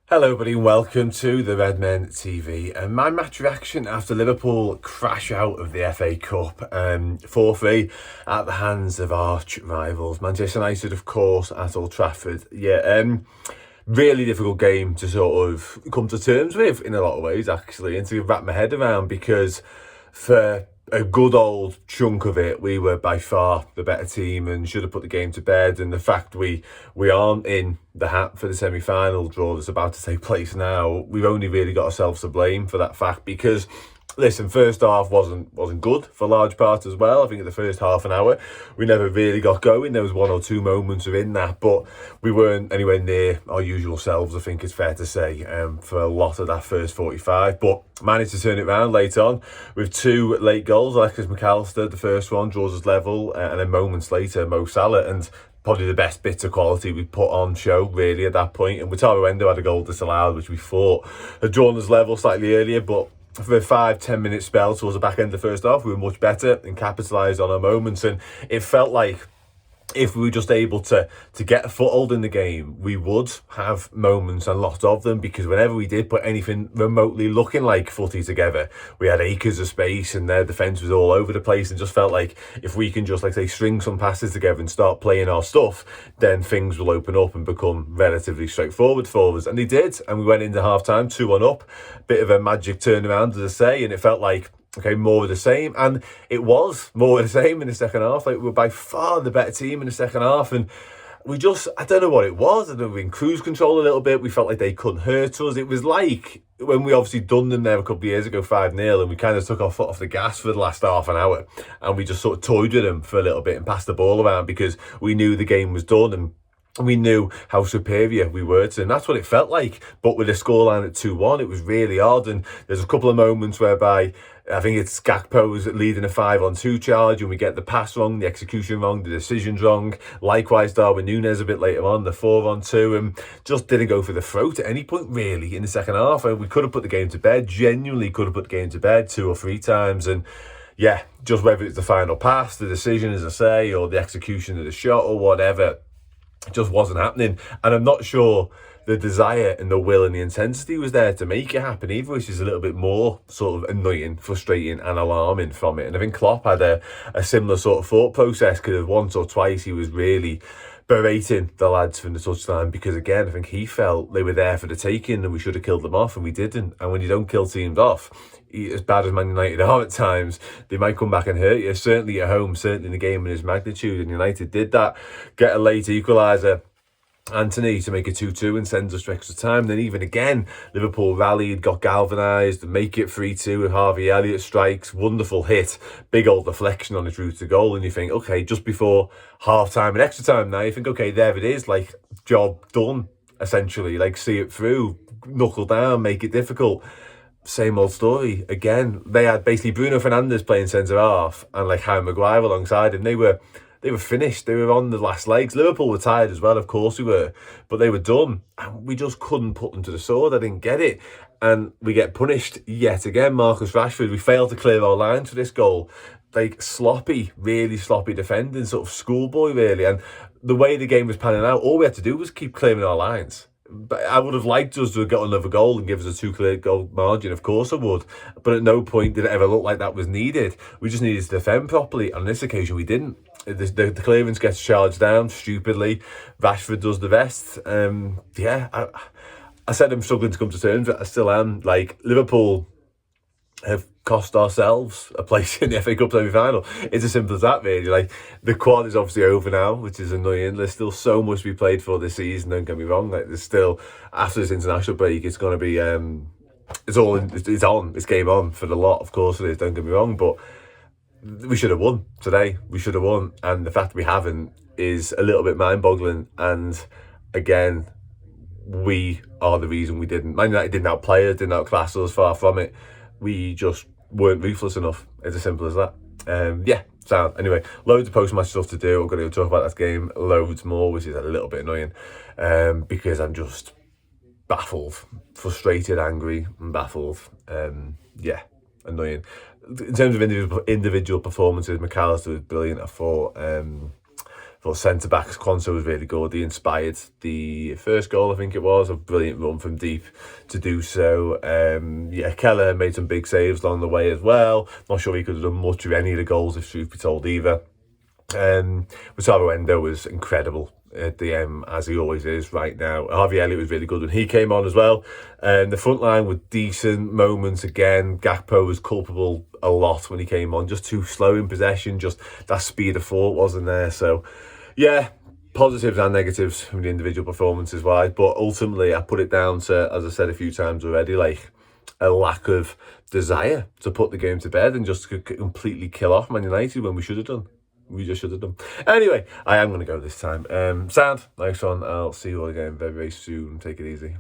Hello, everybody, and welcome to the Redmen TV. And my match reaction after Liverpool crash out of the FA Cup 4-3 at the hands of arch rivals Manchester United, of course, at Old Trafford. Really difficult game to sort of come to terms with in a lot of ways, actually, and to wrap my head around, because for a good old chunk of it, we were by far the better team and should have put the game to bed. And the fact we aren't in the hat for the semi-final draw that's about to take place now, we've only really got ourselves to blame for that fact, because listen, first half wasn't good for large part as well. I think in the first half an hour, we never really got going. There was one or two moments within that, but we weren't anywhere near our usual selves, I think it's fair to say, for a lot of that first 45. But managed to turn it around late on with two late goals. Alexis McAllister, the first one, draws us level, and then moments later, Mo Salah, and probably the best bits of quality we put on show, really, at that point. And Wataru Endo had a goal disallowed, which we thought had drawn us level slightly earlier, but for a 5-10 minute spell towards the back end of the first half, we were much better and capitalised on our moments. And it felt like if we were just able to get a foothold in the game, we would have moments, and lots of them, because whenever we did put anything remotely looking like footy together, we had acres of space and their defence was all over the place, and just felt like if we can just, like, say, string some passes together and start playing our stuff, then things will open up and become relatively straightforward for us. And they did, and we went into half-time 2-1 up, bit of a magic turnaround, as I say, and it felt like, okay, more of the same. And it was more of the same in the second half. Like, we were by far the better team in the second half. And we just, I don't know what it was. I don't know, we were in cruise control a little bit. We felt like they couldn't hurt us. It was like when we obviously done them there a couple of years ago, 5-0, and we kind of took our foot off the gas for the last half an hour. And we just sort of toyed with them for a little bit and passed the ball around because we knew the game was done, and we knew how superior we were to them. That's what it felt like. But with the scoreline at 2-1, it was really odd. And there's a couple of moments whereby I think it's Gakpo's leading a 5-on-2 charge, and we get the pass wrong, the execution wrong, the decisions wrong. Likewise, Darwin Núñez a bit later on, the 4-on-2, and just didn't go for the throat at any point, really, in the second half. And we could have put the game to bed, genuinely could have put the game to bed 2 or 3 times. And yeah, just whether it's the final pass, the decision, as I say, or the execution of the shot or whatever, it just wasn't happening. And I'm not sure the desire and the will and the intensity was there to make it happen either, which is a little bit more sort of annoying, frustrating and alarming from it. And I think Klopp had a similar sort of thought process, because once or twice he was really berating the lads from the touchline, because again, I think he felt they were there for the taking and we should have killed them off, and we didn't. And when you don't kill teams off, as bad as Man United are at times, they might come back and hurt you, certainly at home, certainly in a game of this magnitude. And United did that, get a late equaliser, Anthony, to make it 2-2 and sends us to extra time. Then even again, Liverpool rallied, got galvanised, and make it 3-2 with Harvey Elliott strikes. Wonderful hit, big old deflection on his route to goal. And you think, okay, just before half-time and extra time now, you think, okay, there it is, like, job done, essentially. Like, see it through, knuckle down, make it difficult. Same old story again. They had basically Bruno Fernandes playing centre half and like Harry Maguire alongside him. They were finished. They were on the last legs. Liverpool were tired as well, of course we were, but they were done, and we just couldn't put them to the sword. I didn't get it, and we get punished yet again. Marcus Rashford, we failed to clear our lines for this goal. Like, sloppy, really sloppy defending, sort of schoolboy really. And the way the game was panning out, all we had to do was keep clearing our lines. But I would have liked us to have got another goal and give us a 2 clear goal margin, of course I would. But at no point did it ever look like that was needed. We just needed to defend properly. On this occasion, we didn't. The clearance gets charged down stupidly. Rashford does the rest. I said I'm struggling to come to terms, but I still am. Like, Liverpool have cost ourselves a place in the FA Cup semi-final. It's as simple as that, really. Like, the quad is obviously over now, which is annoying. There's still so much to be played for this season, don't get me wrong. Like, there's still, after this international break, it's going to be it's game on for the lot, of course it is, don't get me wrong, but we should have won today. We should have won, and the fact that we haven't is a little bit mind-boggling. And again, we are the reason we didn't. Man United didn't outplay us, didn't outclass us, far from it. We just weren't ruthless enough. It's as simple as that. So anyway, loads of post-match stuff to do. I'm going to talk about that game loads more, which is a little bit annoying, because I'm just baffled, frustrated, angry, and baffled. Annoying. In terms of individual performances, McAllister was brilliant, I thought. But centre-backs, Quanto was really good. He inspired the first goal, I think it was, a brilliant run from deep to do so. Yeah, Keller made some big saves along the way as well. Not sure he could have done much of any of the goals, if truth be told, either. Gustavo Endo was incredible at the as he always is right now. Harvey Elliott was really good when he came on as well. The front line with decent moments again. Gakpo was culpable a lot when he came on, just too slow in possession, just that speed of thought wasn't there. So yeah, positives and negatives from the individual performances wise, but ultimately I put it down to, as I said a few times already, like a lack of desire to put the game to bed and just completely kill off Man United when we should have done. We just should have done. Anyway, I am going to go this time. Sound, nice one. I'll see you all again very, very soon. Take it easy.